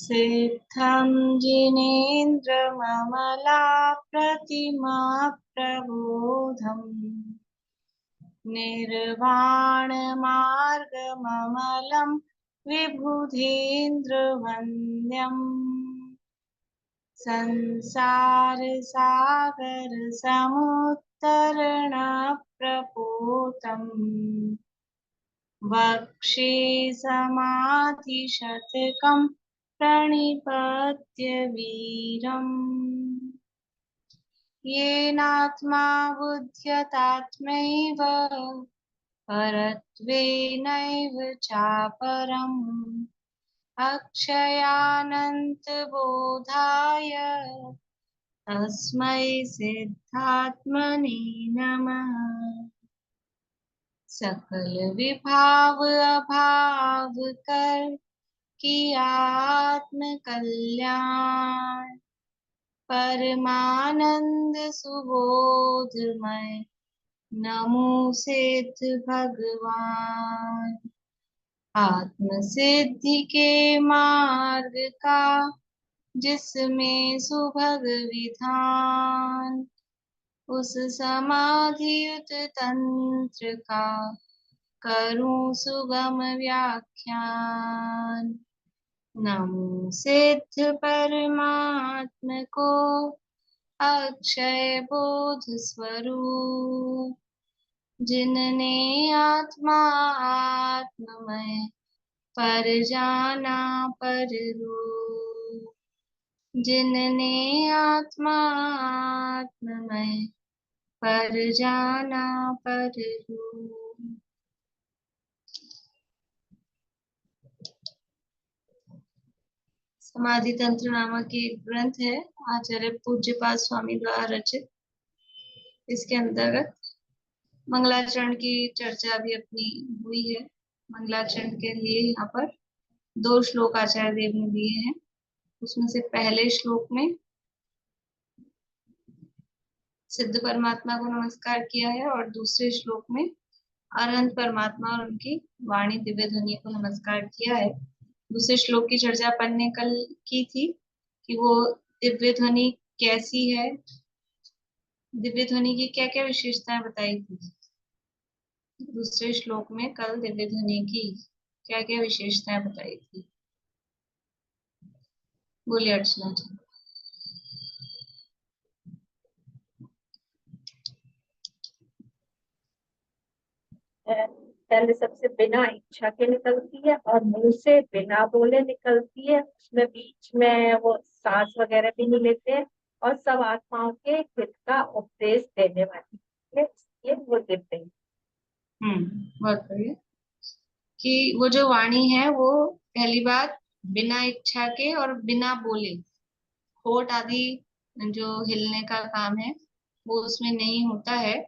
सिद्धं जिनेन्द्रममलाप्रतिमा प्रबोधम् निर्वाणमार्गममलं विबुधेन्द्रवन्द्यम् संसारसागरसमुत्तरणप्रपोतम् वक्षे समाधिशतकं प्रणिपत्य वीरम् येनात्मा बुध्यतात्मैव परत्वेनैव चापरम् अक्षयानन्तबोधाय तस्मै सिद्धात्मने नमः। सकल विभाव अभाव कर किया आत्म कल्याण परमानंद सुबोधमय नमो सिद्ध भगवान। आत्म सिद्धि के मार्ग का जिसमें सुभग विधान उस समाधियुत तंत्र का करूं सुगम व्याख्यान। नमो सिद्ध परमात्म को अक्षय बोध स्वरूप जिनने आत्मा आत्ममय पर जाना पर रूप जिनने आत्मा आत्ममय पर जाना पर रूप। समाधि तंत्र नामक एक ग्रंथ है आचार्य पूज्यपाद स्वामी द्वारा रचित। इसके अंतर्गत मंगलाचरण की चर्चा भी अपनी हुई है। मंगलाचरण के लिए यहाँ पर 2 श्लोक आचार्य देव ने दिए हैं। उसमें से पहले श्लोक में सिद्ध परमात्मा को नमस्कार किया है और दूसरे श्लोक में अरहंत परमात्मा और उनकी वाणी दिव्य ध्वनि को नमस्कार किया है। दूसरे श्लोक की चर्चा अपन ने कल की थी कि वो दिव्य ध्वनि कैसी है, दिव्य ध्वनि की क्या क्या विशेषताएं बताई थी। दूसरे श्लोक में कल दिव्य ध्वनि की क्या क्या विशेषताएं बताई थी। बोलिए अर्चना जी। पहले सबसे बिना इच्छा के निकलती है और मुंह से बिना बोले निकलती है। उसमें बीच में वो सांस वगैरह भी नहीं लेते हैं और सब आत्माओं के हित का उपदेश देने वाली है। ये वो दिव्य है। बहुत बढ़िया। कि वो जो वाणी है वो पहली बात बिना इच्छा के और बिना बोले, होठ आदि जो हिलने का काम है वो उसमें नहीं होता है,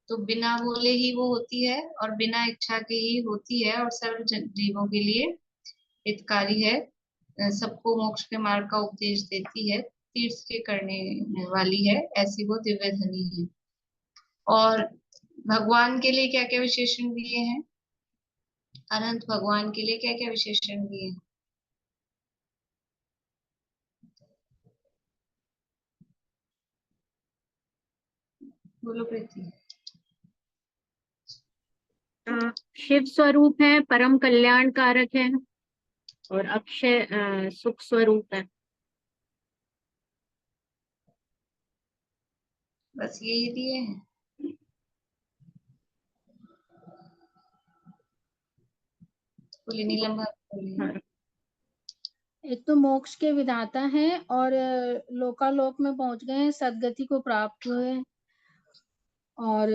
तो बिना बोले ही वो होती है और बिना इच्छा के ही होती है और सर्व जीवों के लिए हितकारी है। सबको मोक्ष के मार्ग का उपदेश देती है, तीर्थ के करने वाली है, ऐसी वो दिव्य ध्वनि है। और भगवान के लिए क्या क्या विशेषण दिए हैं? अनंत भगवान के लिए क्या क्या विशेषण दिए हैं? बोलो प्रीति। शिव स्वरूप है, परम कल्याण कारक है और अक्षय सुख स्वरूप है। बस यही दिए हैं। बोलिए नीलम बोलिए। एक तो मोक्ष के विधाता हैं और लोकालोक में पहुंच गए हैं, सदगति को प्राप्त हुए और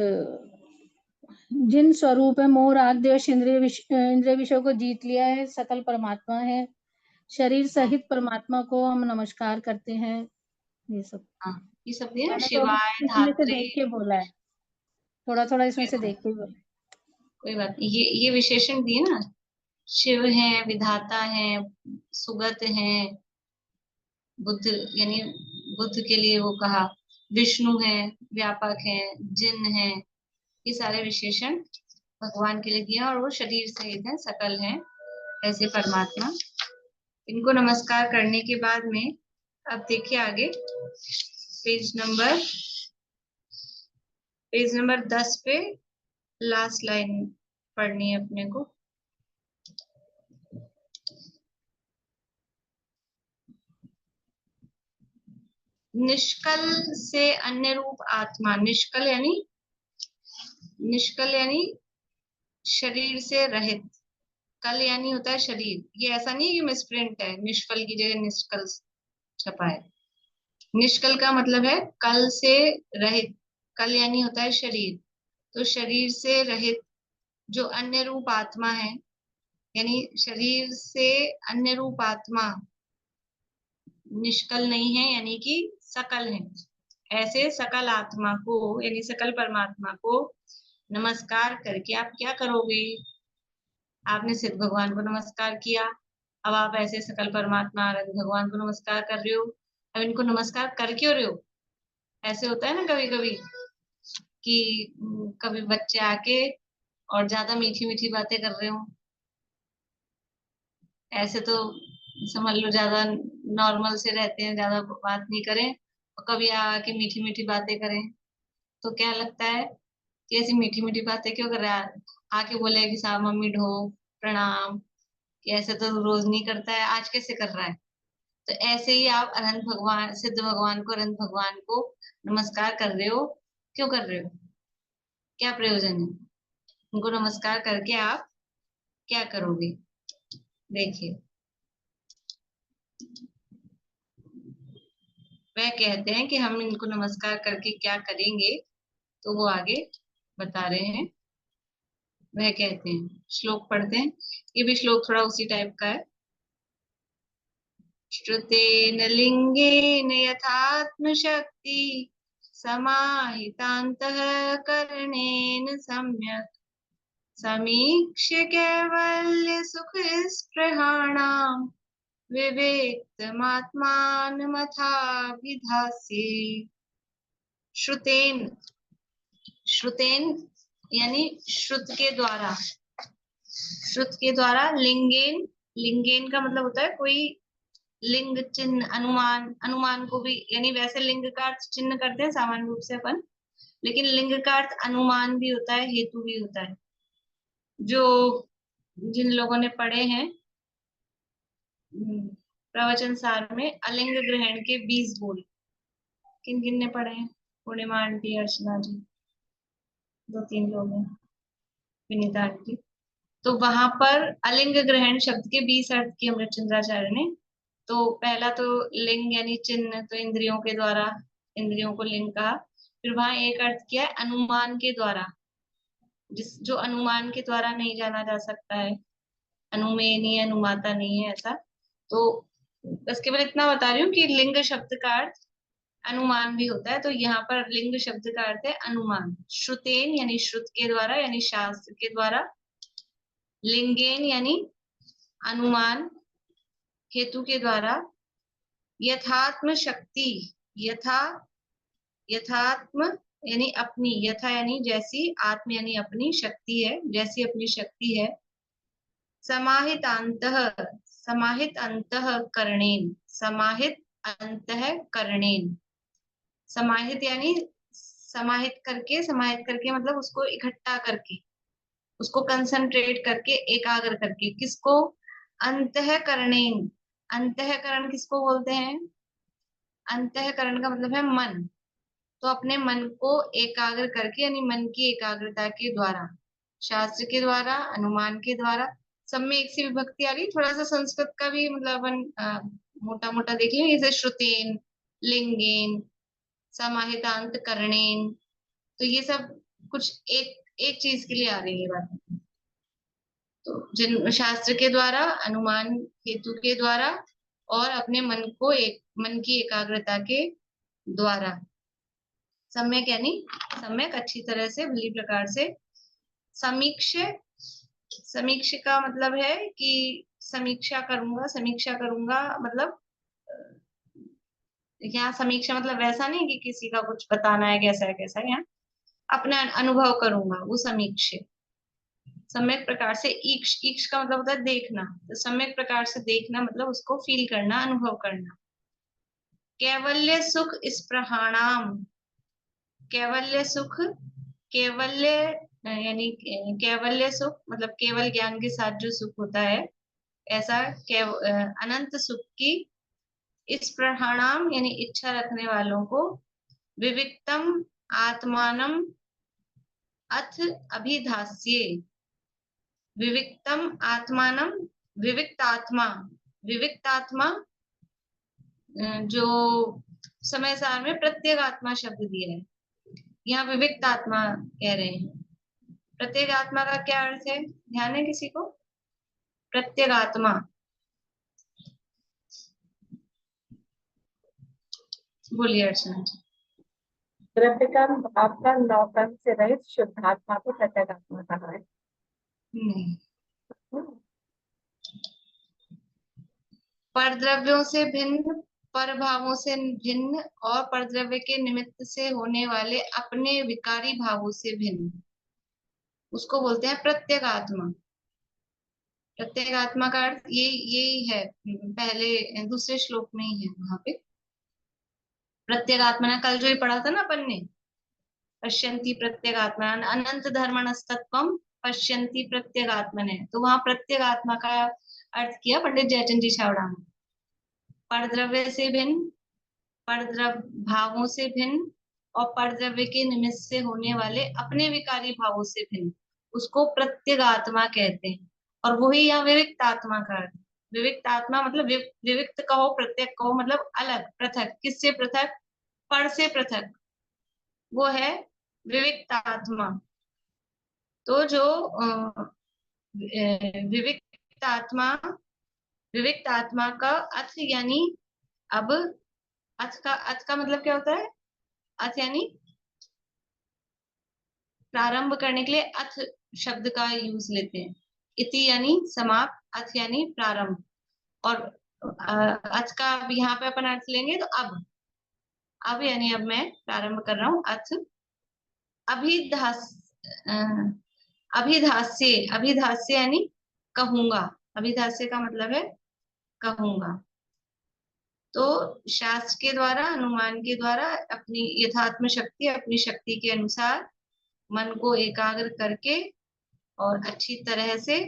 जिन स्वरूप है मोह राग द्वेष इंद्रिय विषयों को जीत लिया है, सकल परमात्मा है। शरीर सहित परमात्मा को हम नमस्कार करते हैं। ये सब ये सब दिए ना, मैंने तो शिवाय इसमें से धात्रे। देख के बोला है, थोड़ा थोड़ा इसमें से देख के बोला। कोई बात नहीं, ये विशेषण दिए ना, शिव है, विधाता है, सुगत है, बुद्ध यानी बुद्ध के लिए वो कहा, विष्णु है, व्यापक है, जिन है, ये सारे विशेषण भगवान के लिए दिया और वो शरीर सहित है, सकल है, ऐसे परमात्मा। इनको नमस्कार करने के बाद में अब देखिए आगे पेज नंबर 10 पे लास्ट लाइन पढ़नी है अपने को। निष्कल से अन्य रूप आत्मा, निष्कल यानी शरीर से रहित, कल यानी होता है शरीर, ये ऐसा नहीं है कि मिसप्रिंट है, निष्फल की जगह निष्कल छपा है। निष्कल का मतलब है कल से रहित, कल यानी होता है शरीर, तो शरीर से रहित जो अन्य रूप आत्मा है, यानी शरीर से अन्य रूप आत्मा निष्कल नहीं है, यानी कि सकल है। ऐसे सकल आत्मा को यानी सकल परमात्मा को नमस्कार करके आप क्या करोगे? आपने सिद्ध भगवान को नमस्कार किया, अब आप ऐसे सकल परमात्मा आनंद भगवान को नमस्कार कर रहे हो। अब इनको नमस्कार कर क्यों रहे हो? ऐसे होता है ना कभी कभी कि कभी बच्चे आके और ज्यादा मीठी मीठी बातें कर रहे हो, ऐसे तो समझ लो ज्यादा नॉर्मल से रहते हैं, ज्यादा बात नहीं करें, और कभी आके मीठी मीठी बातें करें, तो क्या लगता है कि ऐसी मीठी मीठी बातें क्यों कर रहा है? आके बोले कि साहब मम्मी ढो प्रणाम, कि ऐसे तो रोज नहीं करता है, आज कैसे कर रहा है? तो ऐसे ही आप अनंत भगवान सिद्ध भगवान को अनंत भगवान को नमस्कार कर रहे हो, क्यों कर रहे हो? क्या प्रयोजन है? उनको नमस्कार करके आप क्या करोगे? देखिए, वह कहते हैं कि हम इनको नमस्कार करके क्या करेंगे, तो वो आगे बता रहे हैं। वह कहते हैं, श्लोक पढ़ते हैं, ये भी श्लोक थोड़ा उसी टाइप का है। श्रुतेन लिंगेन यथात्मशक्ति समाहितान्तःकरणेन सम्यक् समीक्ष्य कैवल्य सुख स्पृहाणाम् विवेक्तमात्मानमथाभिधास्ये। श्रुतेन, श्रुतेन यानी श्रुत के द्वारा, श्रुत के द्वारा, लिंगेन, लिंगेन का मतलब होता है कोई लिंग चिन्ह, अनुमान, अनुमान को भी, यानी वैसे लिंग का अर्थ चिन्ह करते हैं सामान्य रूप से अपन, लेकिन लिंग का अर्थ अनुमान भी होता है, हेतु भी होता है। जो जिन लोगों ने पढ़े हैं प्रवचन सार में अलिंग ग्रहण के 20 बोल, किन किन ने पढ़े हैं? पूर्णिमा आंटी, अर्चना जी, 2-3 लोग हैं, विनीता आंटी। तो वहां पर अलिंग ग्रहण शब्द के 20 अर्थ किए अमृत चंद्राचार्य ने। तो पहला तो लिंग यानी चिन्ह, तो इंद्रियों के द्वारा, इंद्रियों को लिंग कहा। फिर वहां एक अर्थ किया है अनुमान के द्वारा, जो अनुमान के द्वारा नहीं जाना जा सकता है, अनुमेय नहीं है, अनुमाता नहीं है ऐसा। तो बस केवल इतना बता रही हूँ कि लिंग शब्द का अर्थ अनुमान भी होता है, तो यहाँ पर लिंग शब्द का अर्थ है अनुमान। श्रुतेन यानी श्रुत के द्वारा, यानी शास्त्र के द्वारा, लिंगेन यानी अनुमान, हेतु के द्वारा, यथात्म शक्ति, यथा, यथात्म यानी अपनी, यथा यानी जैसी, आत्म यानी अपनी, शक्ति है जैसी अपनी शक्ति है, समाहित अंतः, समाहित अंतःकरणेन, समाहित अंतःकरणेन, समाहित यानी समाहित करके मतलब उसको इकट्ठा करके, उसको कंसंट्रेट करके, एकाग्र करके, किसको? अंतःकरणेन। अंतःकरण किसको बोलते हैं? अंतःकरण का मतलब है मन, तो अपने मन को एकाग्र करके, यानी मन की एकाग्रता के द्वारा, शास्त्र के द्वारा, अनुमान के द्वारा, सब में एक सी विभक्ति आ रही। थोड़ा सा संस्कृत का भी मतलब अपन मोटा मोटा देख लें, जैसे श्रुतेन, लिंगेन, समाहितांत करणेन, तो ये सब कुछ एक एक चीज के लिए आ रही है बात। तो जिन शास्त्र के द्वारा, अनुमान हेतु के द्वारा, और अपने मन को एक, मन की एकाग्रता के द्वारा, सम्यक यानी सम्यक अच्छी तरह से, भली प्रकार से, समीक्ष, समीक्ष का मतलब है कि समीक्षा करूंगा, समीक्षा करूंगा मतलब यहाँ समीक्षा मतलब वैसा नहीं कि किसी का कुछ बताना है कैसा है कैसा है, यहाँ अपना अनुभव करूंगा, वो समीक्ष। सम्यक प्रकार से, ईक्ष, ईक्ष का मतलब होता है देखना, तो सम्यक प्रकार से देखना मतलब उसको फील करना, अनुभव करना। कैवल्य सुख स्पृहाणाम, कैवल्य सुख, कैवल्य यानी कैवल्य सुख मतलब केवल ज्ञान के साथ जो सुख होता है, ऐसा अनंत सुख की स्पृहाणाम यानी इच्छा रखने वालों को विविक्तम आत्मानम अथ अभिधास्ये, विविक्तम आत्मानम, विविक्त आत्मा, विविक्त आत्मा जो समय सार में प्रत्येक आत्मा शब्द दिया है, यहाँ विविक्त आत्मा कह रहे हैं। प्रत्येक आत्मा का क्या अर्थ है, ध्यान है किसी को? प्रत्येक आत्मा, बोलिए अर्चना जी। द्रव्य का आपका नौकर्म से रहित शुद्धात्मा को प्रत्यगात्मा कहा है। नहीं, परद्रव्यों से भिन्न, परभावों से भिन्न और परद्रव्य के निमित्त से होने वाले अपने विकारी भावों से भिन्न, उसको बोलते हैं प्रत्येक आत्मा। प्रत्येक आत्मा का अर्थ यही है, पहले दूसरे श्लोक में ही है वहां पे। प्रत्येक आत्मा ने कल जो ही पढ़ा था ना अपन ने, पश्यन्ति प्रत्येक आत्मा अनंत धर्मणस्तत्वम पश्यन्ति प्रत्येक आत्मा ने, तो वहां प्रत्येक आत्मा का अर्थ किया पंडित जयचंद जी छावड़ा ने। परद्रव्य से भिन्न, परद्रव्य भावों से भिन्न और परद्रव्य के निमित्त से होने वाले अपने विकारी भावों से भिन्न, उसको प्रत्येक आत्मा कहते हैं। और वही यहाँ विविक्त आत्मा का अर्थ, विविक्त आत्मा मतलब विविक्त कहो, प्रत्येक कहो मतलब अलग, पृथक। किससे पृथक? पर से पृथक, वो है विविक्त आत्मा। तो जो विविक्त आत्मा, विविक्त आत्मा का अर्थ यानी अब अर्थ का मतलब क्या होता है? अर्थ यानी प्रारंभ करने के लिए अथ शब्द का यूज लेते हैं। इति यानी समाप्त, अथ यानी प्रारंभ। और अथ का अब यहाँ पे अपन अर्थ लेंगे तो अब यानी अब मैं प्रारंभ कर रहा हूँ। अथ अभिधास अभिधास्य, अभिधास्य यानी कहूंगा, अभिधास्य का मतलब है कहूंगा। तो शास्त्र के द्वारा, अनुमान के द्वारा अपनी यथात्म शक्ति, अपनी शक्ति के अनुसार मन को एकाग्र करके और अच्छी तरह से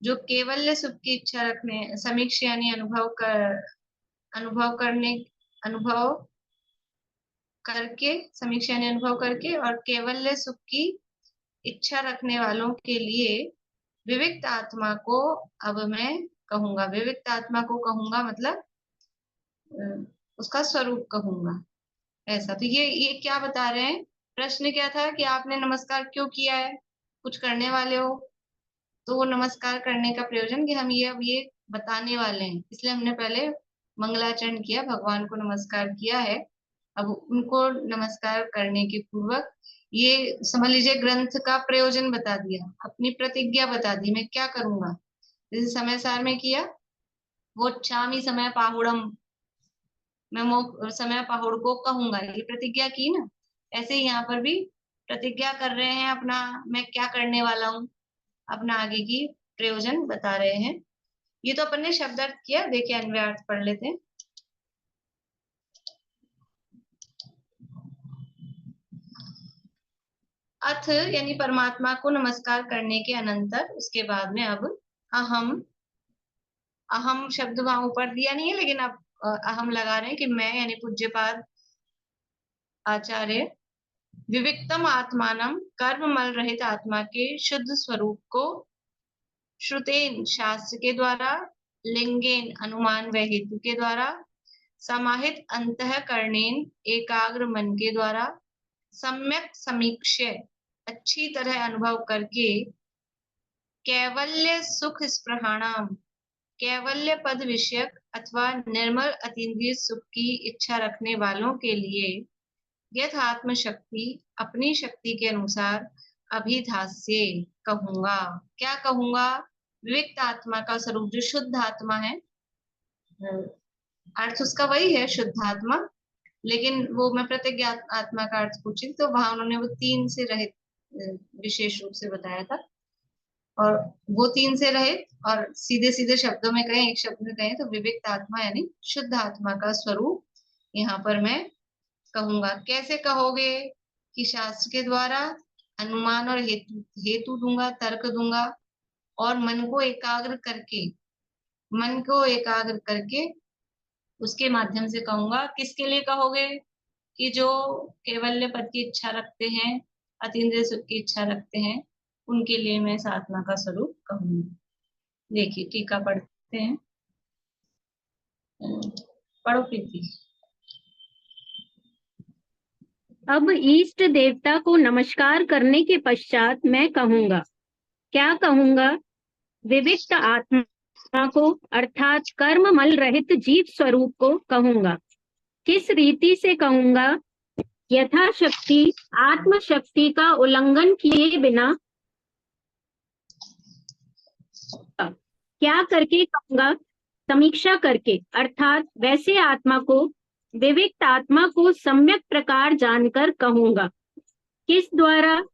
जो केवल्य सुख की इच्छा रखने, समीक्ष यानी अनुभव करके, समीक्षा यानी अनुभव करके और केवल्य सुख की इच्छा रखने वालों के लिए विविक्त आत्मा को अब मैं कहूंगा। विविक्त आत्मा को कहूंगा मतलब उसका स्वरूप कहूंगा, ऐसा। तो ये क्या बता रहे हैं? प्रश्न क्या था कि आपने नमस्कार क्यों किया है? कुछ करने वाले हो, तो वो नमस्कार करने का प्रयोजन कि हम अब ये बताने वाले हैं, इसलिए हमने पहले मंगलाचरण किया, भगवान को नमस्कार किया है। अब उनको नमस्कार करने के पूर्वक ये समझ लीजिए ग्रंथ का प्रयोजन बता दिया, अपनी प्रतिज्ञा बता दी, मैं क्या करूंगा। जैसे समय सार में किया, वो छामी समय पाहुड़म, मैं समय पहाड़ को कहूंगा, ये प्रतिज्ञा की ना। ऐसे ही यहाँ पर भी प्रतिज्ञा कर रहे हैं अपना, मैं क्या करने वाला हूँ, अपना आगे की प्रयोजन बता रहे हैं। ये तो अपन ने शब्दार्थ किया, देखिए अन्वयार्थ पढ़ लेते हैं। अथ यानी परमात्मा को नमस्कार करने के अनंतर उसके बाद में अब अहम, अहम शब्द वहां ऊपर दिया नहीं है, लेकिन अब अहम लगा रहे हैं कि मैं यानी पूज्यपाद आचार्य विविक्तम आत्मानम, कर्ममल रहित आत्मा के शुद्ध स्वरूप को श्रुतेन शास्त्र के द्वारा, लिंगेन अनुमान व हेतु के द्वारा, समाहित अंतःकरणेन एकाग्र मन के द्वारा, सम्यक समीक्ष्य अच्छी तरह अनुभव करके, कैवल्य सुख स्पृहाणाम, कैवल्य पद विषयक अथवा निर्मल अतीन्द्रिय सुख की इच्छा रखने वालों के लिए यथात्म शक्ति, अपनी शक्ति के अनुसार अभिधास्य कहूंगा। क्या कहूंगा? विविक्त आत्मा का स्वरूप जो शुद्ध आत्मा है, अर्थ उसका वही है शुद्ध आत्मा, लेकिन वो मैं प्रतिज्ञा आत्मा का अर्थ पूछी तो वहां उन्होंने वो तीन से रहित विशेष रूप से बताया था। और वो तीन से रहित, और सीधे सीधे शब्दों में कहें, एक शब्द में कहें तो विविक्त आत्मा यानी शुद्ध आत्मा का स्वरूप यहाँ पर मैं कहूंगा। कैसे कहोगे? कि शास्त्र के द्वारा अनुमान और हेतु हेतु दूंगा, तर्क दूंगा, और मन को एकाग्र करके उसके माध्यम से कहूंगा। किसके लिए कहोगे? कि जो कैवल्य पद की इच्छा रखते हैं, अतीन्द्रिय सुख की इच्छा रखते हैं, उनके लिए मैं इस आत्मा का स्वरूप कहूंगी। देखिए टीका पढ़ते हैं। पढ़ो प्रीति। अब इष्ट देवता को नमस्कार करने के पश्चात मैं कहूंगा। क्या कहूंगा? विविक्त आत्मा को अर्थात कर्ममल रहित जीव स्वरूप को कहूंगा। किस रीति से कहूंगा? यथाशक्ति आत्म शक्ति का उल्लंघन किए बिना। क्या करके कहूंगा? समीक्षा करके, अर्थात वैसे आत्मा को, विविक्त आत्मा को सम्यक प्रकार जानकर कहूंगा। किस द्वारा?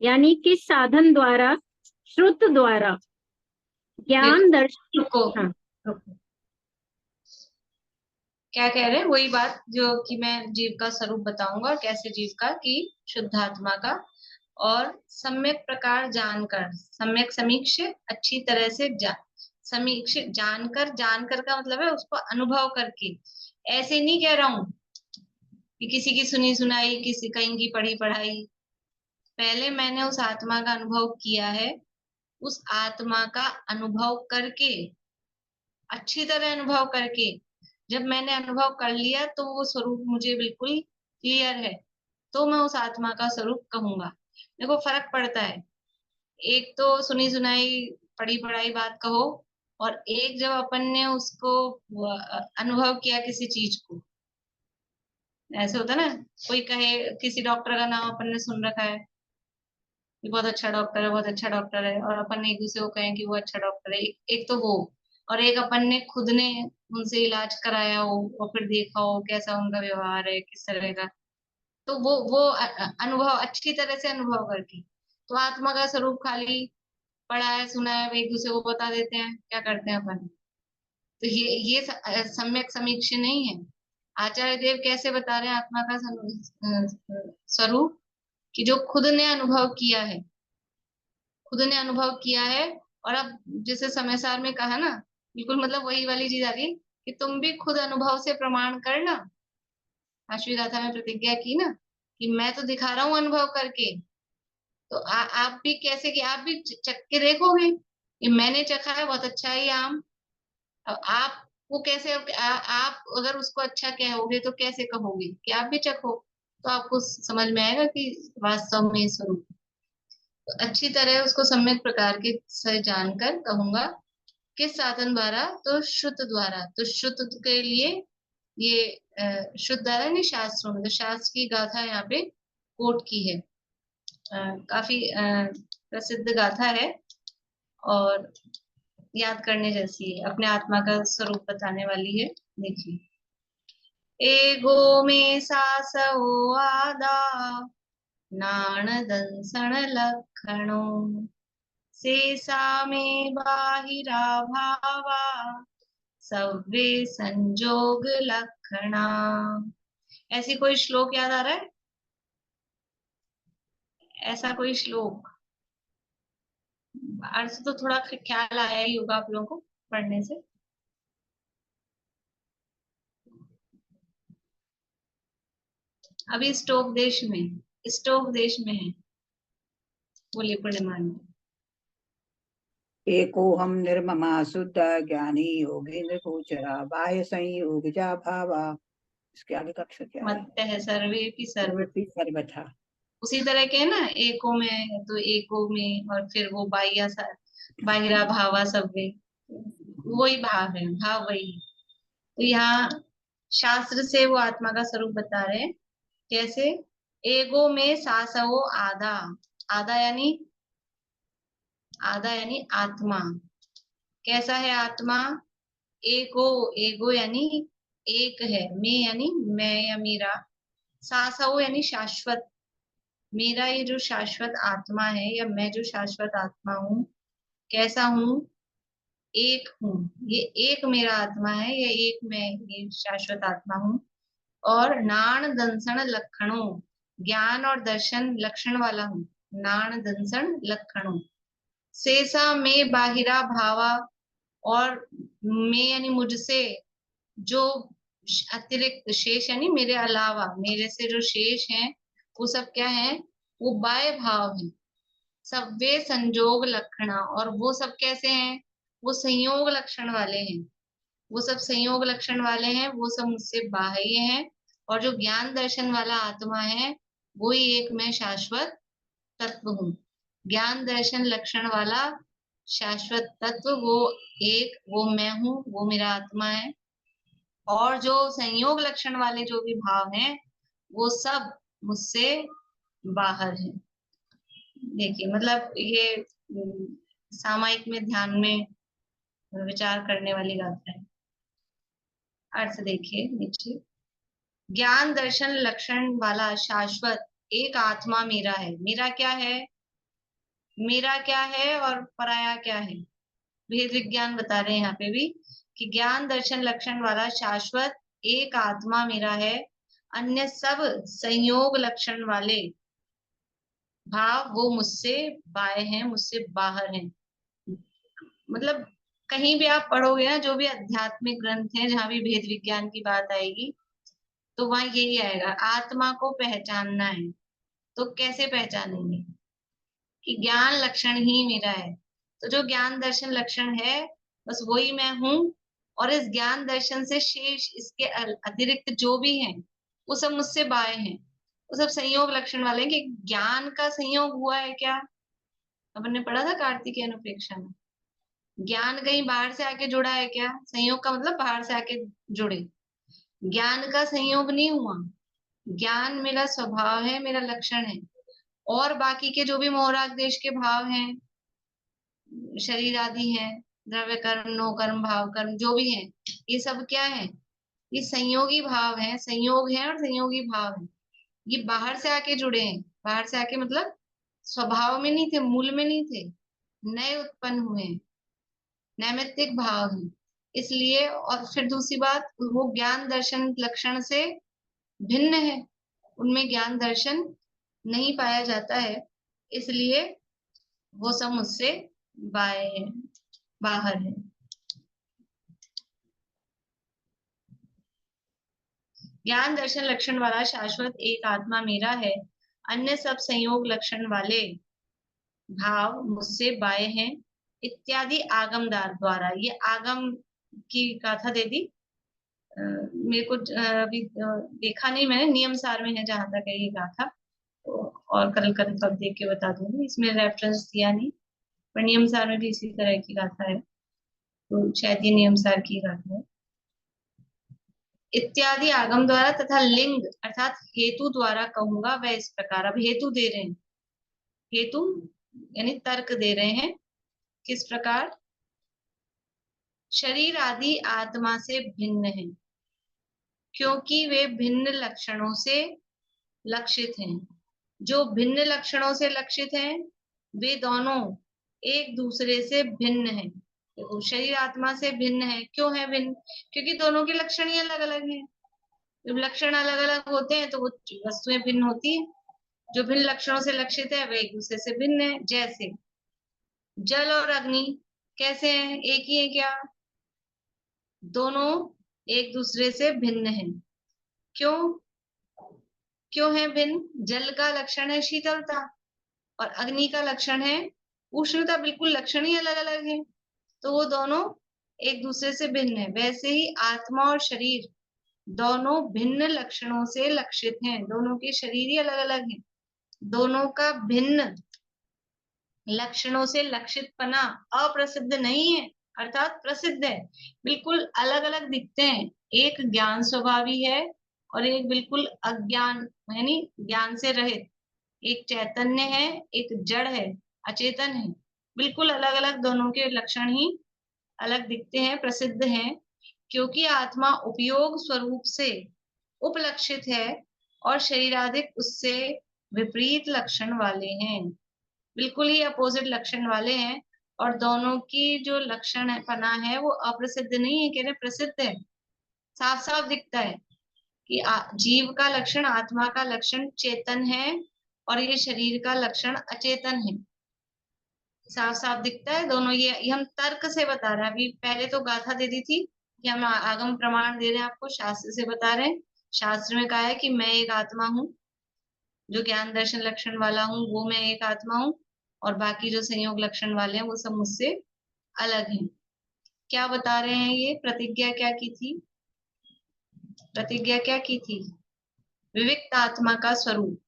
यानी किस साधन द्वारा? श्रुत द्वारा, ज्ञान दर्शन। रुको हाँ। रुको, क्या कह रहे हैं? वही बात जो कि मैं जीव का स्वरूप बताऊंगा, कैसे जीव का, कि शुद्ध आत्मा का, और सम्यक प्रकार जानकर, सम्यक समीक्ष अच्छी तरह से समीक्ष जानकर, जानकर का मतलब है उसको अनुभव करके। ऐसे नहीं कह रहा हूं कि किसी की सुनी सुनाई, किसी कहीं की पढ़ी पढ़ाई। पहले मैंने उस आत्मा का अनुभव किया है, उस आत्मा का अनुभव करके, अच्छी तरह अनुभव करके, जब मैंने अनुभव कर लिया तो वो स्वरूप मुझे बिल्कुल क्लियर है, तो मैं उस आत्मा का स्वरूप कहूंगा। देखो फर्क पड़ता है, एक तो सुनी सुनाई पढ़ी पढ़ाई बात कहो, और एक जब अपन ने उसको अनुभव किया किसी चीज को। ऐसे होता है ना, कोई कहे, किसी डॉक्टर का नाम अपन ने सुन रखा है कि बहुत अच्छा डॉक्टर है, बहुत अच्छा डॉक्टर है, और अपन एक दूसरे को कहें कि वो अच्छा डॉक्टर है। एक तो वो, और एक अपन ने खुद ने उनसे इलाज कराया हो और फिर देखा हो कैसा उनका व्यवहार है, किस तरह का। तो वो अनुभव अच्छी तरह से अनुभव करके। तो आत्मा का स्वरूप खाली पढ़ा है सुना है, एक दूसरे को बता देते हैं, क्या करते हैं अपन। तो ये सम्यक समीक्ष नहीं है। आचार्य देव कैसे बता रहे हैं आत्मा का स्वरूप? कि जो खुद ने अनुभव किया है, खुद ने अनुभव किया है। और अब जैसे समय सार में कहा ना, बिल्कुल मतलब वही वाली चीज आ गई कि तुम भी खुद अनुभव से प्रमाण करना। अश्वी गाथा में प्रतिज्ञा की ना कि मैं तो दिखा रहा हूँ अनुभव करके, तो आप भी कैसे, कि आप भी चख के देखोगे कि मैंने चखा है, बहुत अच्छा है ये आम। अब आप वो कैसे, आप अगर उसको अच्छा कहोगे तो कैसे कहोगे कि आप भी चखो, तो आपको समझ में आएगा कि वास्तव में स्वरूप। तो अच्छी तरह उसको सम्यक प्रकार के से जानकर कहूंगा। किस साधन द्वारा? तो श्रुत द्वारा। तो श्रुत के लिए ये श्रुत द्वारा नहीं, शास्त्रों में, तो शास्त्र की गाथा यहाँ पे कोट की है। काफी प्रसिद्ध गाथा है और याद करने जैसी है, अपने आत्मा का स्वरूप बताने वाली है। देखिए, एगो में सासो आदा, नाण दंसण लखणो, शेषा में बाहिरा भावा, सव्वे संजोग लक्षणा। ऐसी कोई श्लोक याद आ रहा है? ऐसा कोई श्लोक? अर्थ तो थोड़ा ख्याल आया ही होगा आप लोगों को पढ़ने से। अभी स्टोक देश में है। बोलिए पूर्णिमान। एकोहम निर्ममा शुद्ध ज्ञानी योगेन्द्र गोचरा बाह्य संयोग जा भावा। इसके आगे का अक्षर क्या है? मत्त है सर्वेपि सर्वपि सर्वथा। उसी तरह के है ना, एको में है तो एको में, और फिर वो बाहिरा भावा सव्वे, वही भाव है, भाव वही। तो यहाँ शास्त्र से वो आत्मा का स्वरूप बता रहे हैं। कैसे? एगो में सासवो आधा, आधा यानी आत्मा। कैसा है आत्मा? एगो, एगो यानी एक है, मैं यानी मैं या मेरा, सासवो यानी शाश्वत, मेरा ये जो शाश्वत आत्मा है, या मैं जो शाश्वत आत्मा हूँ, कैसा हूँ? एक हूँ। ये एक मेरा आत्मा है, ये एक मैं, ये शाश्वत आत्मा हूँ। और नाण दंसण लक्षणों, ज्ञान और दर्शन लक्षण वाला हूँ। नाण दंसण लक्षणों, शेषा में बाहिरा भावा, और मैं यानी मुझसे जो अतिरिक्त, शेष यानी मेरे अलावा, मेरे से जो शेष हैं वो सब क्या है? वो बाह्य भाव है। सब वे संजोग लक्षणा, और वो सब कैसे हैं? वो संयोग लक्षण वाले हैं। वो सब संयोग लक्षण वाले हैं, वो सब मुझसे बाह्य हैं। और जो ज्ञान दर्शन वाला आत्मा है वो ही एक मैं शाश्वत तत्व हूँ। ज्ञान दर्शन लक्षण वाला शाश्वत तत्व वो एक, वो मैं हूँ, वो मेरा आत्मा है। और जो संयोग लक्षण वाले जो भी भाव हैं वो सब मुझसे बाहर है। देखिए, मतलब ये सामायिक में ध्यान में विचार करने वाली बात है। अर्थ देखिए नीचे, ज्ञान दर्शन लक्षण वाला शाश्वत एक आत्मा मेरा है। मेरा क्या है? मेरा क्या है और पराया क्या है? भेद विज्ञान बता रहे हैं यहाँ पे भी कि ज्ञान दर्शन लक्षण वाला शाश्वत एक आत्मा मेरा है, अन्य सब संयोग लक्षण वाले भाव वो मुझसे बाह्य हैं, मुझसे बाहर हैं। मतलब कहीं भी आप पढ़ोगे ना, जो भी आध्यात्मिक ग्रंथ है जहां भी भेद विज्ञान की बात आएगी तो वहां यही आएगा, आत्मा को पहचानना है। तो कैसे पहचानेंगे? कि ज्ञान लक्षण ही मेरा है। तो जो ज्ञान दर्शन लक्षण है बस वही मैं हूँ। और इस ज्ञान दर्शन से शेष, इसके अतिरिक्त जो भी हैं वो सब मुझसे बाह्य हैं। वो सब संयोग लक्षण वाले हैं। कि ज्ञान का संयोग हुआ है क्या? अपन ने पढ़ा था कार्तिकेय अनुप्रेक्षा में। ज्ञान कहीं बाहर से आके जुड़ा है क्या? संयोग का मतलब बाहर से आके जुड़े। ज्ञान का संयोग नहीं हुआ। ज्ञान मेरा स्वभाव है, मेरा लक्षण है। और बाकी के जो भी मोहराग देश के भाव हैं, शरीर आदि हैं, द्रव्य कर्म, नो कर्म, भाव कर्म, जो भी है, ये सब क्या है? ये संयोगी भाव है, संयोग है और संयोगी भाव है। ये बाहर से आके जुड़े हैं। बाहर से आके मतलब स्वभाव में नहीं थे, मूल में नहीं थे, नए उत्पन्न हुए हैं, नैमित्तिक भाव है इसलिए। और फिर दूसरी बात, वो ज्ञान दर्शन लक्षण से भिन्न है, उनमें ज्ञान दर्शन नहीं पाया जाता है, इसलिए वो सब मुझसे बाहर है, बाहर है। ज्ञान दर्शन लक्षण वाला शाश्वत एक आत्मा मेरा है, अन्य सब संयोग लक्षण वाले भाव मुझसे बाह्य हैं, इत्यादि आगमदार द्वारा। ये आगम की गाथा दे दी। मेरे को अभी देखा नहीं मैंने, नियम सार में है जहां तक है ये गाथा। तो और कल तब देख के बता दूंगी, इसमें रेफरेंस दिया नहीं, पर नियम सार में भी इसी तरह की गाथा है, तो शायद ये नियम सार की गाथा है। इत्यादि आगम द्वारा तथा लिंग अर्थात हेतु द्वारा कहूंगा वह इस प्रकार। अब हेतु दे रहे हैं, हेतु यानी तर्क दे रहे हैं। किस प्रकार? शरीर आदि आत्मा से भिन्न है, क्योंकि वे भिन्न लक्षणों से लक्षित हैं। जो भिन्न लक्षणों से लक्षित हैं वे दोनों एक दूसरे से भिन्न हैं। तो शरीर आत्मा से भिन्न है। क्यों है भिन्न? क्योंकि दोनों के लक्षण ही अलग अलग हैं। जब लक्षण अलग अलग होते हैं तो वो वस्तुएं भिन्न होती है। जो भिन्न लक्षणों से लक्षित है वे एक दूसरे से भिन्न है। जैसे जल और अग्नि कैसे हैं? एक ही है क्या? दोनों एक दूसरे से भिन्न हैं। क्यों? क्यों है भिन्न? जल का लक्षण है शीतलता और अग्नि का लक्षण है उष्णता। बिल्कुल लक्षण ही अलग अलग है, तो वो दोनों एक दूसरे से भिन्न है। वैसे ही आत्मा और शरीर दोनों भिन्न लक्षणों से लक्षित हैं। दोनों के शरीर ही अलग अलग हैं। दोनों का भिन्न लक्षणों से लक्षितपना अप्रसिद्ध नहीं है, अर्थात प्रसिद्ध है। बिल्कुल अलग अलग दिखते हैं। एक ज्ञान स्वभावी है और एक बिल्कुल अज्ञान यानी ज्ञान से रहित। एक चैतन्य है, एक जड़ है, अचेतन है। बिल्कुल अलग अलग दोनों के लक्षण ही अलग दिखते हैं, प्रसिद्ध हैं। क्योंकि आत्मा उपयोग स्वरूप से उपलक्षित है और शरीरादिक उससे विपरीत लक्षण वाले हैं, बिल्कुल ही अपोजिट लक्षण वाले हैं। और दोनों की जो लक्षण है पना है वो अप्रसिद्ध नहीं है, कह रहे प्रसिद्ध है। साफ साफ दिखता है कि जीव का लक्षण, आत्मा का लक्षण चेतन है और ये शरीर का लक्षण अचेतन है। साफ साफ दिखता है दोनों। ये हम तर्क से बता रहे हैं। अभी पहले तो गाथा दे दी थी कि हम आगम प्रमाण दे रहे हैं आपको, शास्त्र से बता रहे हैं। शास्त्र में कहा है कि मैं एक आत्मा हूँ, जो ज्ञान दर्शन लक्षण वाला हूँ वो मैं एक आत्मा हूँ, और बाकी जो संयोग लक्षण वाले हैं वो सब मुझसे अलग हैं। क्या बता रहे हैं ये? प्रतिज्ञा क्या की थी? प्रतिज्ञा क्या की थी? विविक्त आत्मा का स्वरूप।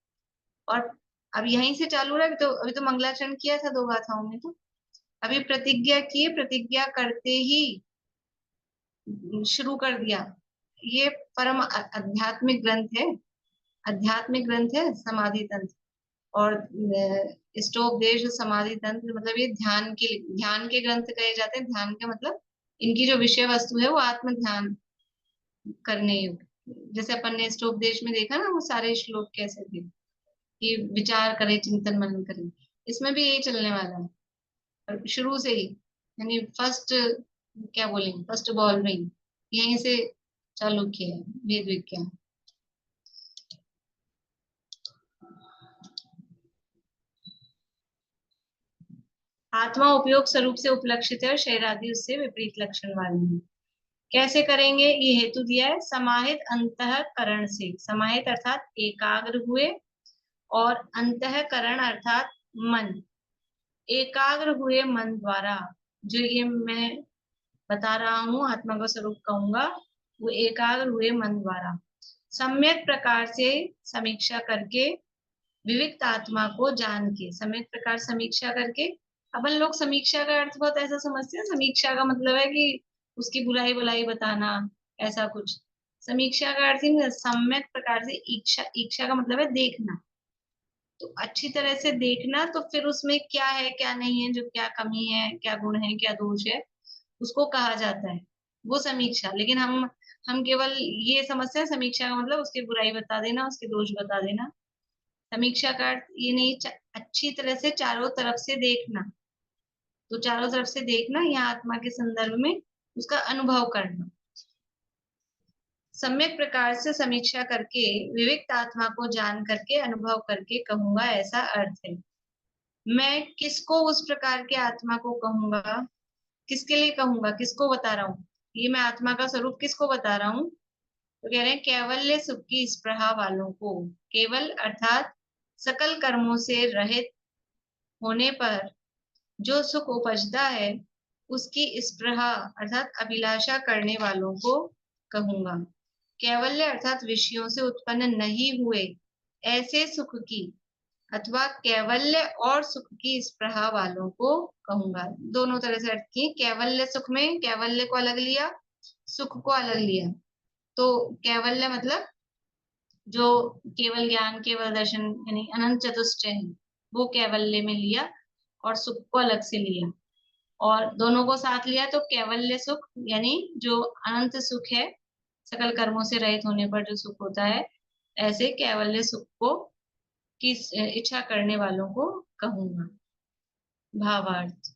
और अब यहीं से चालू रहा। अभी तो मंगलाचरण किया था दो गाथाओं में, तो अभी प्रतिज्ञा की। प्रतिज्ञा करते ही शुरू कर दिया। ये परम आध्यात्मिक ग्रंथ है, आध्यात्मिक ग्रंथ है समाधि तंत्र। और इष्टोपदेश समाधि तंत्र मतलब ये ध्यान के ग्रंथ कहे जाते हैं। ध्यान का मतलब इनकी जो विषय वस्तु है वो आत्म ध्यान करने योग्य। जैसे अपन ने इष्टोपदेश में देखा ना, वो सारे श्लोक कैसे थे कि विचार करे, चिंतन मनन करे। इसमें भी यही चलने वाला है और शुरू से ही, यानी फर्स्ट क्या बोलेंगे, फर्स्ट बॉल में ही यहीं से चालू किया है वेद विज्ञान। आत्मा उपयोग स्वरूप से उपलक्षित है और शरीर आदि उससे विपरीत लक्षण वाले हैं। कैसे करेंगे? ये हेतु दिया है, समाहित अंतःकरण से। समाहित अर्थात एकाग्र हुए, और अंतःकरण अर्थात मन। एकाग्र हुए मन द्वारा, जो ये मैं बता रहा हूँ आत्मा का स्वरूप कहूंगा, वो एकाग्र हुए मन द्वारा सम्यक प्रकार से समीक्षा करके, विविक्त आत्मा को जान के। सम्यक प्रकार समीक्षा करके, अपन लोग समीक्षा का अर्थ बहुत ऐसा समझते हैं। समीक्षा का मतलब है कि उसकी बुराई बुराई बताना, ऐसा कुछ। समीक्षा का अर्थ ही नहीं, सम्यक प्रकार से ईक्षा, ईक्षा का मतलब है देखना। तो अच्छी तरह से देखना, तो फिर उसमें क्या है क्या नहीं है, जो क्या कमी है, क्या गुण है, क्या दोष है, उसको कहा जाता है, वो समीक्षा। लेकिन हम केवल ये समझते हैं समीक्षा का मतलब उसकी बुराई बता देना, उसके दोष बता देना। समीक्षा का अर्थ ये नहीं, अच्छी तरह से चारों तरफ से देखना। तो चारों तरफ से देखना, यहाँ आत्मा के संदर्भ में उसका अनुभव करना। सम्यक प्रकार से समीक्षा करके, विविक्त आत्मा को जान करके, अनुभव करके कहूंगा, ऐसा अर्थ है। मैं किसको उस प्रकार के आत्मा को कहूंगा? किसके लिए कहूंगा? किसको बता रहा हूँ? ये मैं आत्मा का स्वरूप किसको बता रहा हूँ? तो कह रहे हैं कैवल्य सुख की स्पृहा वालों को। केवल अर्थात सकल कर्मों से रहित होने पर जो सुख उपजता है, उसकी स्पृहा अर्थात अभिलाषा करने वालों को कहूंगा। कैवल्य अर्थात विषयों से उत्पन्न नहीं हुए ऐसे सुख की, अथवा कैवल्य और सुख की स्पृहा वालों को कहूंगा। दोनों तरह से अर्थ किए। कैवल्य सुख में कैवल्य को अलग लिया, सुख को अलग लिया। तो कैवल्य मतलब जो केवल ज्ञान, केवल दर्शन, यानी अनंत चतुष्टय है, वो कैवल्य में लिया, और सुख को अलग से लिया। और दोनों को साथ लिया तो कैवल्य सुख, यानी जो अनंत सुख है, सकल कर्मों से रहित होने पर जो सुख होता है, ऐसे कैवल्य सुख को की इच्छा करने वालों को कहूंगा। भावार्थ।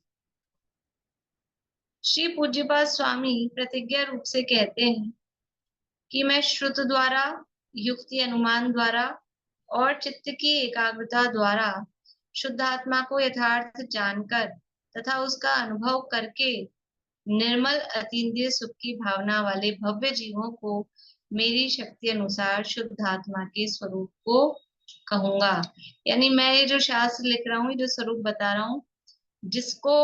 श्री पूज्यपाद स्वामी प्रतिज्ञा रूप से कहते हैं कि मैं श्रुत द्वारा, युक्ति अनुमान द्वारा और चित्त की एकाग्रता द्वारा शुद्ध आत्मा को यथार्थ जानकर तथा उसका अनुभव करके निर्मल अतीन्द्रिय सुख की भावना वाले भव्य जीवों को मेरी शक्ति अनुसार शुद्ध आत्मा के स्वरूप को कहूंगा। यानी मैं ये जो शास्त्र लिख रहा हूँ, ये जो स्वरूप बता रहा हूँ, जिसको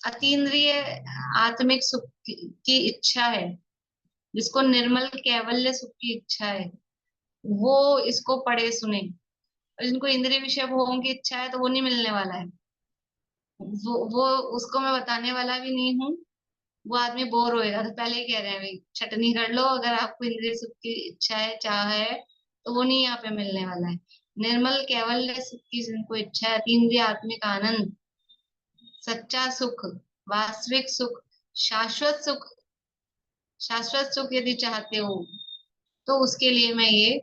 अतीन्द्रिय आत्मिक सुख की इच्छा है, जिसको निर्मल कैवल्य सुख की इच्छा है, वो इसको पढ़े सुने। और जिनको इंद्रिय विषय भोगों की इच्छा है, तो वो नहीं मिलने वाला है। वो उसको मैं बताने वाला भी नहीं हूँ। वो आदमी बोर होएगा। तो पहले ही कह रहे हैं भाई, छटनी कर लो, अगर आपको इंद्रिय सुख की इच्छा है, चाह है, तो वो नहीं यहाँ पे मिलने वाला है। निर्मल कैवल्य सुख की जिनको इच्छा है, अतीन्द्रिय आत्मिक आनंद, सच्चा सुख, वास्तविक सुख, शाश्वत सुख, शाश्वत सुख यदि चाहते हो, तो उसके लिए मैं ये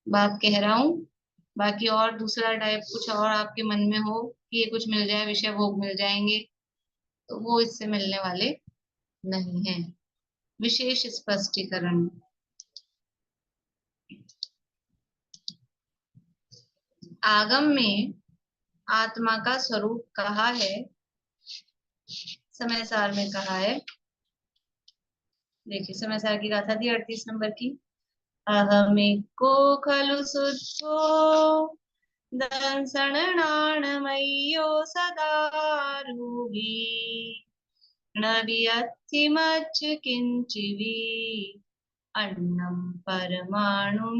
बात कह रहा हूँ बाकी और दूसरा टाइप कुछ और आपके मन में हो कि ये कुछ मिल जाए, विषय भोग मिल जाएंगे, तो वो इससे मिलने वाले नहीं है। विशेष स्पष्टीकरण। आगम में आत्मा का स्वरूप कहा है, समय सार में कहा है। देखिए समय सार की गाथा थी 38 नंबर की। अहमेको खलु शुद्धो दंसननाणमय्यो सदारूढी न वियत्थिमच्च किंचिवि अन्नम परमाणुमेत्तम्पि।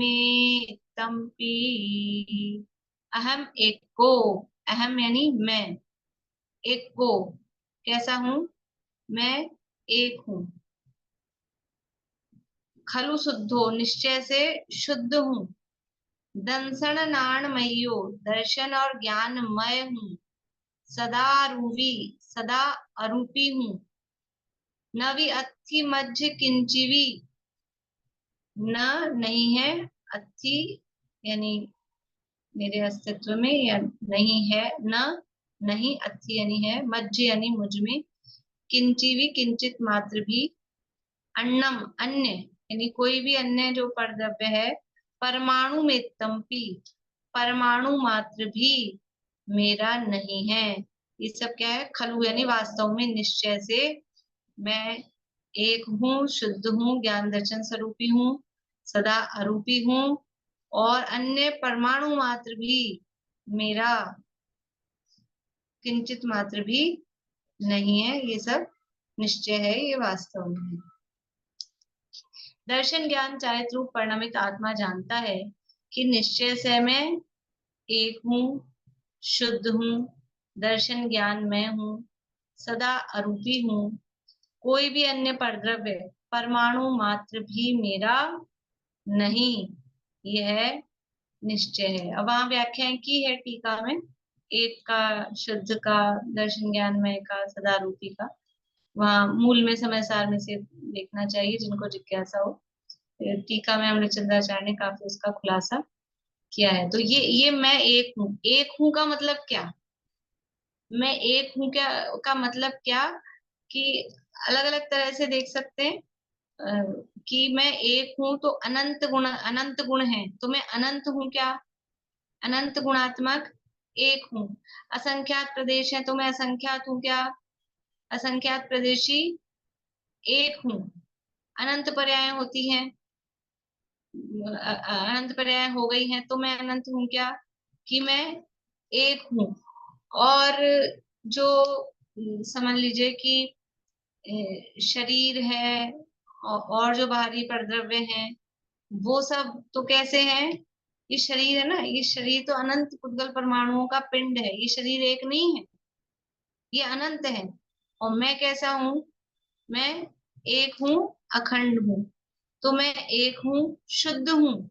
अहम एको, अहम यानी मैं, एको कैसा हूं, मैं एक हूं। खलु शुद्धो निश्चय से शुद्ध हूं। दंसण नाणमयो दर्शन और ज्ञानमय हूं। सदा रूपी सदा अरूपी हूं। नवि अस्थि मज्ज किंचिवी, न नहीं है, अस्थि यानी मेरे अस्तित्व में, या नहीं है, न नहीं, अस्थि यानी है, मज्ज यानी मुझ में, किंचिवी किंचित मात्र भी, अन्नम अन्य यानी कोई भी अन्य जो परद्रव्य है, परमाणु में तंपी परमाणु मात्र भी मेरा नहीं है। ये सब क्या है, खलु यानी वास्तव में, निश्चय से मैं एक हूँ, शुद्ध हूँ, ज्ञान दर्शन स्वरूपी हूँ, सदा अरूपी हूँ, और अन्य परमाणु मात्र भी मेरा किंचित मात्र भी नहीं है। ये सब निश्चय है, ये वास्तव में है। दर्शन ज्ञान चारित रूप परिणमित आत्मा जानता है कि निश्चय से मैं एक हूँ, शुद्ध हूँ, दर्शन ज्ञान मैं हूँ, सदा अरूपी हूँ, कोई भी अन्य परद्रव्य परमाणु मात्र भी मेरा नहीं, यह निश्चय है। अब वहां व्याख्याएं की है टीका में, एक का, शुद्ध का, दर्शन ज्ञानमय का, सदा रूपी का, वहां मूल में समय सार में से देखना चाहिए जिनको जिज्ञासा हो। टीका में हमने चंद्राचार्य ने काफी उसका खुलासा किया है। तो ये मैं एक हूँ, एक हूँ का मतलब क्या, मैं एक हूँ क्या का मतलब क्या, कि अलग अलग तरह से देख सकते हैं। कि मैं एक हूँ तो अनंत गुण है, तो मैं अनंत हूँ क्या, अनंत गुणात्मक एक हूँ। असंख्यात प्रदेश है तो मैं असंख्यात हूँ क्या, असंख्यात प्रदेशी एक हूँ। अनंत पर्याय होती हैं, अनंत पर्याय हो गई हैं, तो मैं अनंत हूँ क्या, कि मैं एक हूँ। और जो समझ लीजिए कि शरीर है और जो बाहरी परद्रव्य हैं, वो सब तो कैसे हैं, ये शरीर है ना, ये शरीर तो अनंत पुद्गल परमाणुओं का पिंड है, ये शरीर एक नहीं है, ये अनंत है। और मैं कैसा हूं, मैं एक हूँ, अखंड हूँ। तो मैं एक हूँ, शुद्ध हूँ,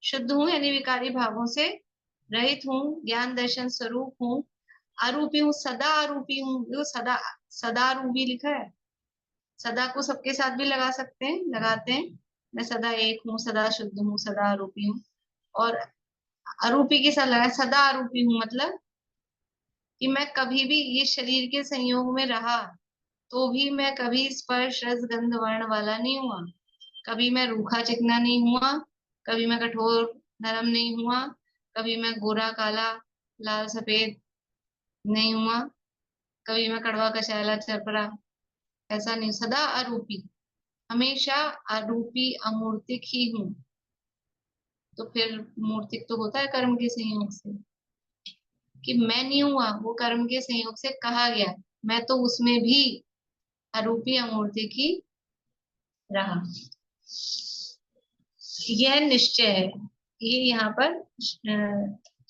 शुद्ध हूँ यानी विकारी भावों से रहित हूँ, ज्ञान दर्शन स्वरूप हूँ, आरूपी हूँ, सदा आरूपी हूँ। देखो सदा, सदा आरूपी लिखा है, सदा को सबके साथ भी लगा सकते हैं, लगाते हैं। मैं सदा एक हूँ, सदा शुद्ध हूँ, सदा आरूपी हूँ। और आरूपी के साथ लगा, सदा आरूपी हूँ मतलब कि मैं कभी भी ये शरीर के संयोग में रहा तो भी मैं कभी स्पर्श रस गंध वर्ण वाला नहीं हुआ, कभी मैं रूखा चिकना नहीं हुआ, कभी मैं कठोर नरम नहीं हुआ, कभी मैं गोरा काला लाल सफेद नहीं हुआ, कभी मैं कड़वा कचायला चरपरा, ऐसा नहीं, सदा आरूपी, हमेशा आरूपी अमूर्तिक ही हूँ। तो फिर मूर्तिक तो होता है कर्म के संयोग से, कि मैं नहीं हुआ, वो कर्म के संयोग से कहा गया, मैं तो उसमें भी अरूपी अमूर्तिक ही रहा। यह निश्चय है, ये यहाँ पर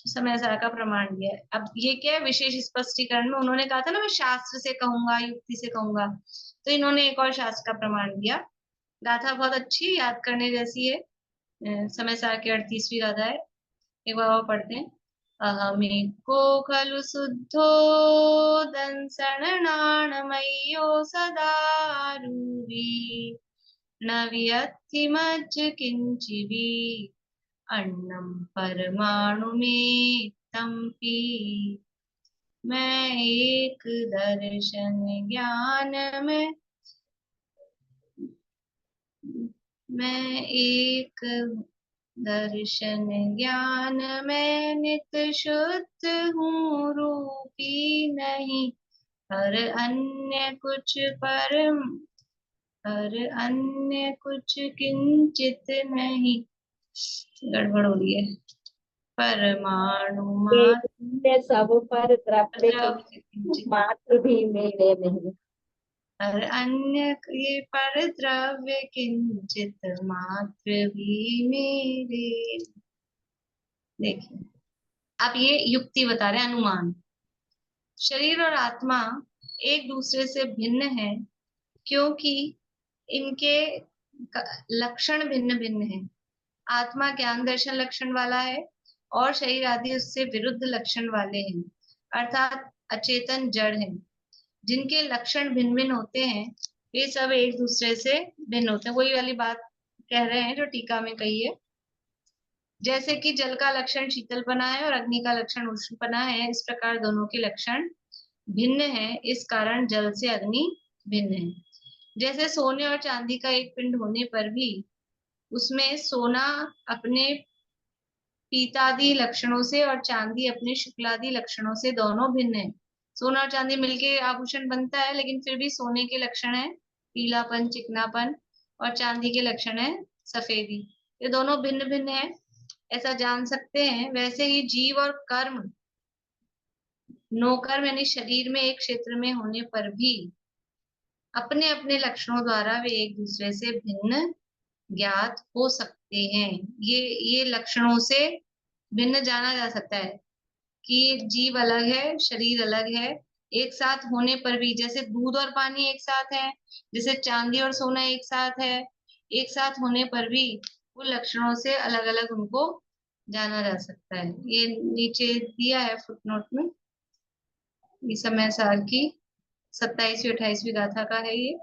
समय सार का प्रमाण दिया है। अब ये क्या है, विशेष स्पष्टीकरण में उन्होंने कहा था ना मैं शास्त्र से कहूंगा, युक्ति से कहूंगा, तो इन्होंने एक और शास्त्र का प्रमाण दिया। गाथा बहुत अच्छी है, याद करने जैसी है। समय सार की 38वीं गाथा है, एक बार और पढ़ते हैं। अहमेको खलु शुद्धो दंसननाणमय्यो सदा रूपी न वियत्थिमच्च किंचिवि अन्नम परमाणु में तम्पी। मैं एक दर्शन ज्ञान में, मैं एक दर्शन ज्ञान में नित शुद्ध हूँ, रूपी नहीं हर अन्य कुछ परम, हर अन्य कुछ किंचित नहीं। गड़बड़ हो रही है। परमाणु मात्र ये सब पर द्रव्य किंचित, मात्र भी मेरे नहीं। हर अन्य ये पर द्रव्य किंचित मात्र भी मेरे। देखिए, आप ये युक्ति बता रहे हैं, अनुमान। शरीर और आत्मा एक दूसरे से भिन्न है क्योंकि इनके लक्षण भिन्न भिन्न हैं। आत्मा ज्ञान दर्शन लक्षण वाला है और शरीर आदि उससे विरुद्ध लक्षण वाले हैं, अर्थात अचेतन जड़ हैं। जिनके लक्षण भिन्न भिन्न होते हैं ये सब एक दूसरे से भिन्न होते हैं। वही वाली बात कह रहे हैं जो टीका में कही है। जैसे कि जल का लक्षण शीतलपना है और अग्नि का लक्षण उष्णपना है, इस प्रकार दोनों के लक्षण भिन्न है, इस कारण जल से अग्नि भिन्न है। जैसे सोने और चांदी का एक पिंड होने पर भी उसमें सोना अपने पीतादि लक्षणों से और चांदी अपने शुक्लादि लक्षणों से दोनों भिन्न है। सोना और चांदी मिलके आभूषण बनता है, लेकिन फिर भी सोने के लक्षण है पीलापन, चिकनापन, और चांदी के लक्षण है सफेदी। ये दोनों भिन्न भिन्न है, ऐसा जान सकते हैं। वैसे ही जीव और कर्म, नौकर्म यानी शरीर में एक क्षेत्र में होने पर भी अपने अपने लक्षणों द्वारा वे एक दूसरे से भिन्न ज्ञात हो सकते हैं। ये लक्षणों से भिन्न जाना जा सकता है कि जीव अलग है, शरीर अलग है, एक साथ होने पर भी। जैसे दूध और पानी एक साथ है, जैसे चांदी और सोना एक साथ है, एक साथ होने पर भी वो लक्षणों से अलग अलग उनको जाना जा सकता है। ये नीचे दिया है फुटनोट में। ये समय सार की 27वीं 28वीं गाथा का है ये।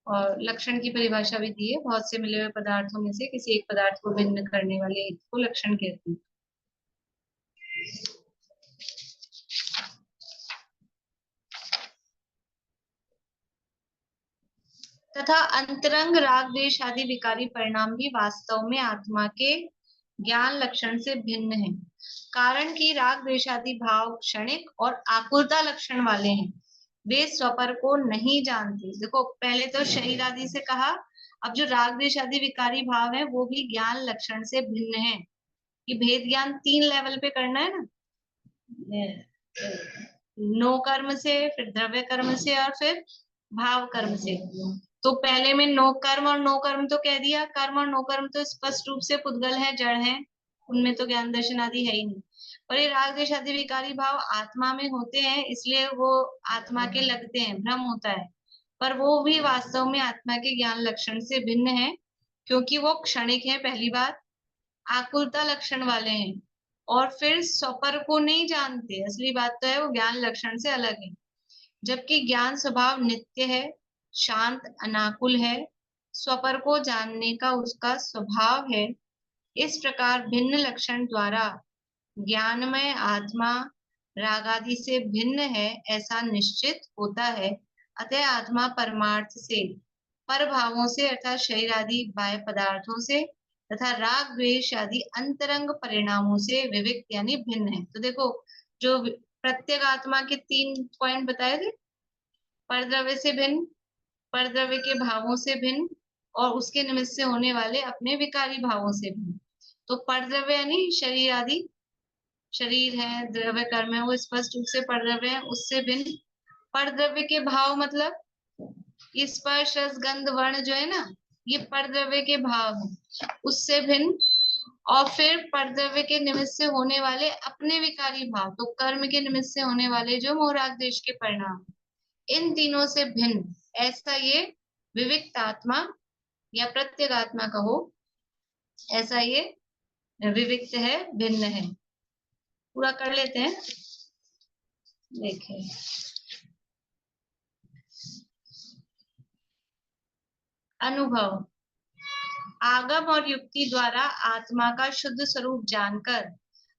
और लक्षण की परिभाषा भी दी है। बहुत से मिले हुए पदार्थों में से किसी एक पदार्थ को भिन्न करने वाले हेतु को लक्षण कहते हैं। तथा अंतरंग राग द्वेष आदि विकारी परिणाम भी वास्तव में आत्मा के ज्ञान लक्षण से भिन्न है, कारण कि राग द्वेष आदि भाव क्षणिक और आकुलता लक्षण वाले हैं। वे स्वपर को नहीं जानते। देखो, पहले तो शरीर आदि से कहा, अब जो राग द्वेष आदि विकारी भाव है वो भी ज्ञान लक्षण से भिन्न है। कि भेद ज्ञान 3 लेवल पे करना है ना, नो कर्म से, फिर द्रव्य कर्म से, और फिर भाव कर्म से। तो पहले में नो कर्म और नो कर्म तो कह दिया। कर्म और नो कर्म तो स्पष्ट रूप से पुद्गल है, जड़ है, उनमें तो ज्ञान दर्शन आदि है ही नहीं। पर ये राग द्वेष आदि विकारी भाव आत्मा में होते हैं, इसलिए वो आत्मा के लगते हैं, भ्रम होता है। पर वो भी वास्तव में आत्मा के ज्ञान लक्षण से भिन्न है, क्योंकि वो क्षणिक है, पहली बात, आकुलता लक्षण वाले हैं, और फिर स्वपर को नहीं जानते। असली बात तो है वो ज्ञान लक्षण से अलग है। जबकि ज्ञान स्वभाव नित्य है, शांत, अनाकुल है, स्वपर को जानने का उसका स्वभाव है। इस प्रकार भिन्न लक्षण द्वारा ज्ञानमय आत्मा रागादि से भिन्न है ऐसा निश्चित होता है। अतः आत्मा परमार्थ से, पर भावों से अर्थात शरीर आदि बाह्य पदार्थों से तथा राग द्वेष आदि अंतरंग परिणामों से विविक्त यानी भिन्न है। तो देखो, जो प्रत्येक आत्मा के 3 पॉइंट बताए थे, परद्रव्य से भिन्न, परद्रव्य के भावों से भिन्न, और उसके निमित्त से होने वाले अपने विकारी भावों से भिन्न। तो परद्रव्य यानी शरीर आदि, शरीर है, द्रव्य कर्म है, वो स्पष्ट रूप से परद्रव्य है, उससे भिन्न। परद्रव्य के भाव मतलब स्पर्श रस गंध वर्ण जो है ना, ये परद्रव्य के भाव है, उससे भिन्न। और फिर परद्रव्य के निमित्त से होने वाले अपने विकारी भाव, तो कर्म के निमित्त से होने वाले जो मोह राग द्वेष के परिणाम, इन तीनों से भिन्न ऐसा ये विविक्त आत्मा या प्रत्येक आत्मा कहो, ऐसा ये विविक्त है, भिन्न है। पूरा कर लेते हैं। देखिए, अनुभव। आगम और युक्ति द्वारा आत्मा का शुद्ध स्वरूप जानकर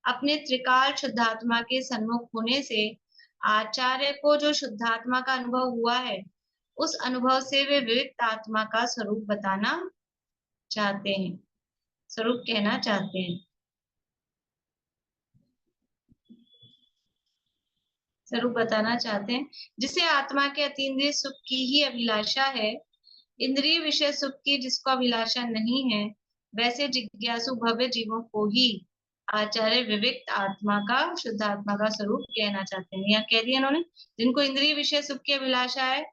अपने त्रिकाल शुद्धात्मा के सन्मुख होने से आचार्य को जो शुद्धात्मा का अनुभव हुआ है, उस अनुभव से वे विविक्त आत्मा का स्वरूप बताना चाहते हैं, स्वरूप कहना चाहते हैं। स्वरूप बताना चाहते हैं, जिसे आत्मा के अतीन्द्रिय सुख की ही अभिलाषा है। इंद्रिय विषय सुख की जिसको अभिलाषा नहीं है, वैसे जिज्ञासु भव्य जीवों को ही आचार्य विविक्त आत्मा का, शुद्ध आत्मा का स्वरूप कहना चाहते हैं। यहाँ कह दिया उन्होंने, जिनको इंद्रिय विषय सुख की अभिलाषा है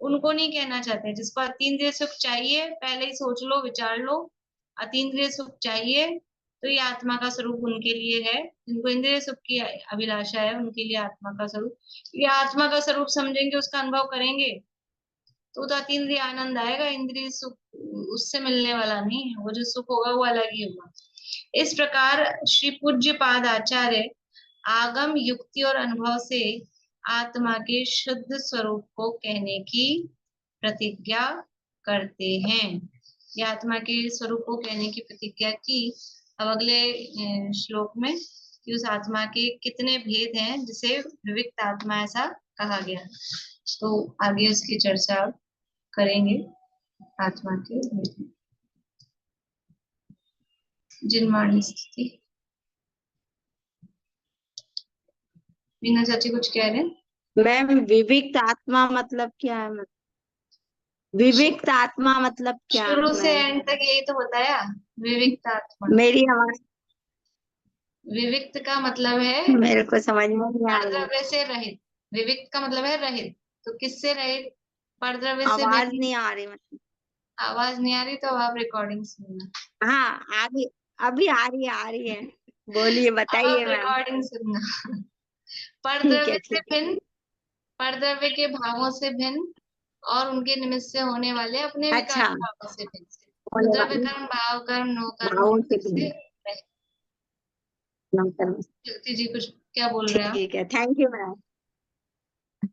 उनको नहीं कहना चाहते। जिसको अतीन्द्रिय सुख चाहिए, पहले ही सोच लो, विचार लो, अतीन्द्रिय सुख चाहिए तो ये आत्मा का स्वरूप उनके लिए है। जिनको इंद्रिय सुख की अभिलाषा है उनके लिए आत्मा का स्वरूप, ये आत्मा का स्वरूप समझेंगे, उसका अनुभव करेंगे तो अतीन्द्रिय आनंद आएगा। इंद्रिय सुख उससे मिलने वाला नहीं है, वो जो सुख होगा वो अलग ही होगा। इस प्रकार श्री पूज्य पाद आचार्य आगम, युक्ति और अनुभव से आत्मा के शुद्ध स्वरूप को कहने की प्रतिज्ञा करते हैं। ये आत्मा के स्वरूप को कहने की प्रतिज्ञा की। अब अगले श्लोक में कि उस आत्मा के कितने भेद हैं जिसे विविक्त आत्मा ऐसा कहा गया, तो आगे उसकी चर्चा करेंगे। आत्मा के भेद। जिनवाणी स्थिति। मीना चाची कुछ कह रहे हैं? मैम, विविक्त आत्मा मतलब क्या है? विविक्त आत्मा मतलब क्या शुरू से मैम? एंड तक यही तो बताया, विविक्त आत्मा। मेरी आवाज, विविक्त का मतलब है मेरे को समझ में नहीं आ रही। परद्रव्य से रहित। विविक्त का मतलब है रहित, तो किससे रहित? परद्रव्य से आवाज भिन्न। नहीं आ रही मतलब। आवाज नहीं आ रही तो आप रिकॉर्डिंग सुनना। हाँ, अभी अभी आ रही है। बोलिए, अब बताइए आप मैम। रिकॉर्डिंग सुनना। ठीक परद्रव्य है, से ठीक है। भिन्न, परद्रव्य के भावों से भिन्न और उनके निमित्त से होने वाले अपने विकार अच्छा, भावों से भिन्न। होने द्रव्य वाली कर्म, भाव कर्म, नो कर्म भावों से से भी। रहित। नमस्कार। कीर्ति जी कुछ क्या बोल रहे हैं आप? ठीक है, थैंक यू मैम।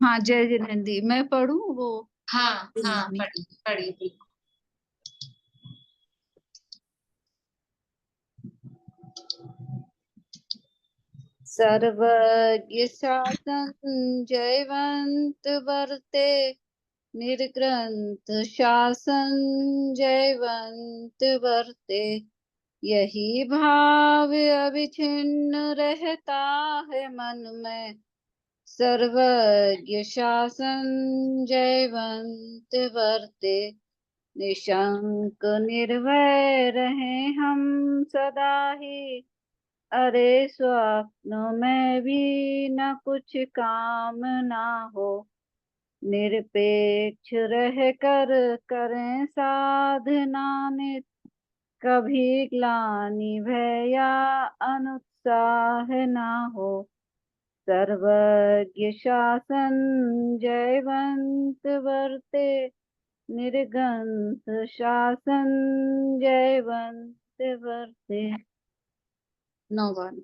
हाँ, जय जिनेंद्री। मैं पढ़ूं वो हाँ हाँ, जिनवाणी? पढ़िए पढ़िए बिल्कुल। सर्वज्ञ शासन जयवंत वर्ते, निर्ग्रंथ शासन जयवंत वर्ते। यही भाव अविच्छिन्न रहता है मन में, सर्वज्ञ शासन जयवंत वर्ते। निशंक निर्भय रहे हम सदा ही, अरे स्वप्नों में भी न कुछ काम ना हो। निरपेक्ष रह कर करें साधना नित, कभी ग्लानि भय या अनुत्साह ना हो। सर्वज्ञ शासन जयवंत वर्ते, निर्ग्रंथ शासन जयवंत वर्ते। नौवाणी।